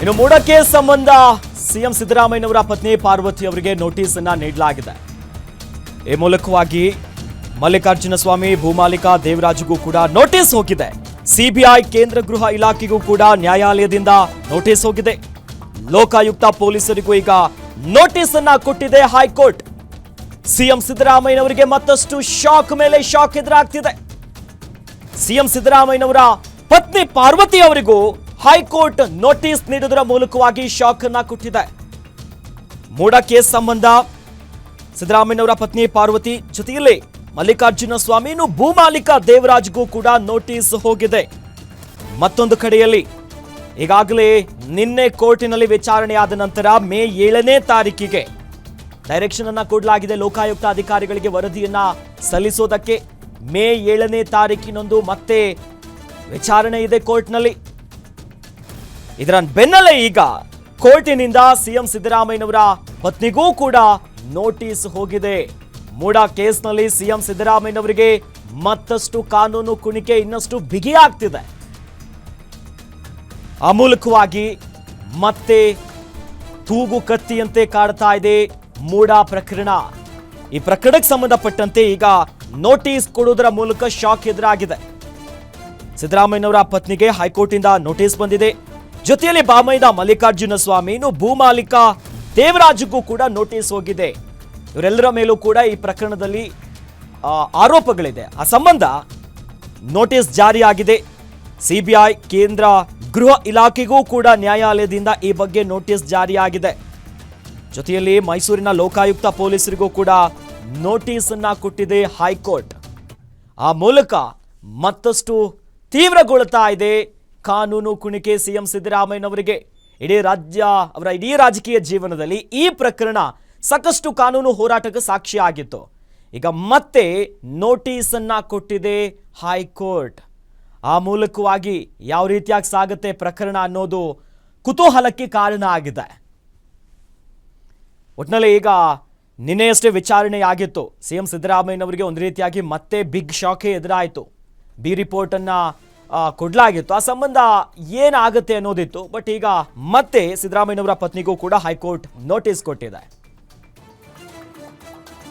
ಇನ್ನು ಮೂಡಕ್ಕೆ ಸಂಬಂಧ ಸಿಎಂ ಸಿದ್ದರಾಮಯ್ಯನವರ ಪತ್ನಿ ಪಾರ್ವತಿ ಅವರಿಗೆ ನೋಟಿಸ್ ಅನ್ನು ನೀಡಲಾಗಿದೆ. ಈ ಮೂಲಕವಾಗಿ ಮಲ್ಲಿಕಾರ್ಜುನ ಸ್ವಾಮಿ ಭೂಮಾಲೀಕ ದೇವರಾಜ್ಗೂ ಕೂಡ ನೋಟಿಸ್ ಹೋಗಿದೆ. ಸಿಬಿಐ ಕೇಂದ್ರ ಗೃಹ ಇಲಾಖೆಗೂ ಕೂಡ ನ್ಯಾಯಾಲಯದಿಂದ ನೋಟಿಸ್ ಹೋಗಿದೆ. ಲೋಕಾಯುಕ್ತ ಪೊಲೀಸರಿಗೂ ಈಗ ನೋಟಿಸ್ ಅನ್ನ ಕೊಟ್ಟಿದೆ ಹೈಕೋರ್ಟ್. ಸಿಎಂ ಸಿದ್ದರಾಮಯ್ಯನವರಿಗೆ ಮತ್ತಷ್ಟು ಶಾಕ್ ಮೇಲೆ ಶಾಕ್ ಎದುರಾಗ್ತಿದೆ. ಸಿಎಂ ಸಿದ್ದರಾಮಯ್ಯನವರ ಪತ್ನಿ ಪಾರ್ವತಿ ಅವರಿಗೂ ಹೈಕೋರ್ಟ್ ನೋಟಿಸ್ ನೀಡುವುದರ ಮೂಲಕವಾಗಿ ಶಾಕ್ ಅನ್ನ ಕೊಟ್ಟಿದೆ. ಮೂಡ ಕೇಸ್ ಸಂಬಂಧ ಸಿದ್ದರಾಮಯ್ಯನವರ ಪತ್ನಿ ಪಾರ್ವತಿ ಜೊತೆಯಲ್ಲಿ ಮಲ್ಲಿಕಾರ್ಜುನ ಸ್ವಾಮಿ ಭೂಮಾಲೀಕ ದೇವರಾಜ್ಗೂ ಕೂಡ ನೋಟಿಸ್ ಹೋಗಿದೆ. ಮತ್ತೊಂದು ಕಡೆಯಲ್ಲಿ ಈಗಾಗಲೇ ನಿನ್ನೆ ಕೋರ್ಟಿನಲ್ಲಿ ವಿಚಾರಣೆಯಾದ ನಂತರ ಮೇ 7ನೇ ತಾರೀಕಿಗೆ ಡೈರೆಕ್ಷನ್ ಅನ್ನ ಕೊಡಲಾಗಿದೆ ಲೋಕಾಯುಕ್ತ ಅಧಿಕಾರಿಗಳಿಗೆ ವರದಿಯನ್ನ ಸಲ್ಲಿಸೋದಕ್ಕೆ. ಮೇ 7ನೇ ತಾರೀಕಿನಂದು ಮತ್ತೆ ವಿಚಾರಣೆ ಇದೆ ಕೋರ್ಟ್ನಲ್ಲಿ. ಇದರ ಬೆನ್ನಲ್ಲೇ ಈಗ ಕೋರ್ಟಿನಿಂದ ಸಿಎಂ ಸಿದ್ದರಾಮಯ್ಯನವರ ಪತ್ನಿಗೂ ಕೂಡ ನೋಟಿಸ್ ಹೋಗಿದೆ. ಮೂಡ ಕೇಸ್ನಲ್ಲಿ ಸಿಎಂ ಸಿದ್ದರಾಮಯ್ಯನವರಿಗೆ ಮತ್ತಷ್ಟು ಕಾನೂನು ಕುಣಿಕೆ ಇನ್ನಷ್ಟು ಬಿಗಿಯಾಗ್ತಿದೆ. ಆ ಮೂಲಕವಾಗಿ ಮತ್ತೆ ತೂಗು ಕತ್ತಿಯಂತೆ ಕಾಡ್ತಾ ಇದೆ ಮೂಡ ಪ್ರಕರಣ. ಈ ಪ್ರಕರಣಕ್ಕೆ ಸಂಬಂಧಪಟ್ಟಂತೆ ಈಗ ನೋಟಿಸ್ ಕೊಡುವುದರ ಮೂಲಕ ಶಾಕ್ ಎದುರಾಗಿದೆ. ಸಿದ್ದರಾಮಯ್ಯನವರ ಪತ್ನಿಗೆ ಹೈಕೋರ್ಟ್ ಇಂದ ನೋಟಿಸ್ ಬಂದಿದೆ. ಜೊತೆಯಲ್ಲಿ ಬಾಮೈದ ಮಲ್ಲಿಕಾರ್ಜುನ ಸ್ವಾಮಿ ಭೂಮಾಲೀಕ ದೇವರಾಜ್ಗೂ ಕೂಡ ನೋಟಿಸ್ ಹೋಗಿದೆ. ಇವರೆಲ್ಲರ ಮೇಲೂ ಕೂಡ ಈ ಪ್ರಕರಣದಲ್ಲಿ ಆರೋಪಗಳಿದೆ. ಆ ಸಂಬಂಧ ನೋಟಿಸ್ ಜಾರಿಯಾಗಿದೆ. ಸಿಬಿಐ ಕೇಂದ್ರ ಗೃಹ ಇಲಾಖೆಗೂ ಕೂಡ ನ್ಯಾಯಾಲಯದಿಂದ ಈ ಬಗ್ಗೆ ನೋಟಿಸ್ ಜಾರಿಯಾಗಿದೆ. ಜೊತೆಯಲ್ಲಿ ಮೈಸೂರಿನ ಲೋಕಾಯುಕ್ತ ಪೊಲೀಸರಿಗೂ ಕೂಡ ನೋಟಿಸ್ ಅನ್ನ ಕೊಟ್ಟಿದೆ ಹೈಕೋರ್ಟ್. ಆ ಮೂಲಕ ಮತ್ತಷ್ಟು ತೀವ್ರಗೊಳ್ತಾ ಇದೆ ಕಾನೂನು ಕುಣಿಕೆ ಸಿಎಂ ಸಿದ್ದರಾಮಯ್ಯನವರಿಗೆ. ಇಡೀ ರಾಜಕೀಯ ಜೀವನದಲ್ಲಿ ಈ ಪ್ರಕರಣ ಸಾಕಷ್ಟು ಕಾನೂನು ಹೋರಾಟಕ್ಕೆ ಸಾಕ್ಷಿಯಾಗಿತ್ತು. ಈಗ ಮತ್ತೆ ನೋಟಿಸ್ ಅನ್ನ ಕೊಟ್ಟಿದೆ ಹೈಕೋರ್ಟ್. ಆ ಮೂಲಕವಾಗಿ ಯಾವ ರೀತಿಯಾಗಿ ಸಾಗುತ್ತೆ ಪ್ರಕರಣ ಅನ್ನೋದು ಕುತೂಹಲಕ್ಕೆ ಕಾರಣ ಆಗಿದೆ. ಒಟ್ಟಿನಲ್ಲಿ ಈಗ ನಿನ್ನೆಯಷ್ಟೇ ವಿಚಾರಣೆ ಆಗಿತ್ತು. ಸಿಎಂ ಸಿದ್ದರಾಮಯ್ಯನವರಿಗೆ ಒಂದು ರೀತಿಯಾಗಿ ಮತ್ತೆ ಬಿಗ್ ಶಾಕೆ ಎದುರಾಯಿತು. ಬಿ ರಿಪೋರ್ಟ್ ಅನ್ನ ಕೊಡಲಾಗಿತ್ತು. ಆ ಸಂಬಂಧ ಏನಾಗುತ್ತೆ ಅನ್ನೋದಿತ್ತು. ಬಟ್ ಈಗ ಮತ್ತೆ ಸಿದ್ದರಾಮಯ್ಯನವರ ಪತ್ನಿಗೂ ಕೂಡ ಹೈಕೋರ್ಟ್ ನೋಟಿಸ್ ಕೊಟ್ಟಿದೆ.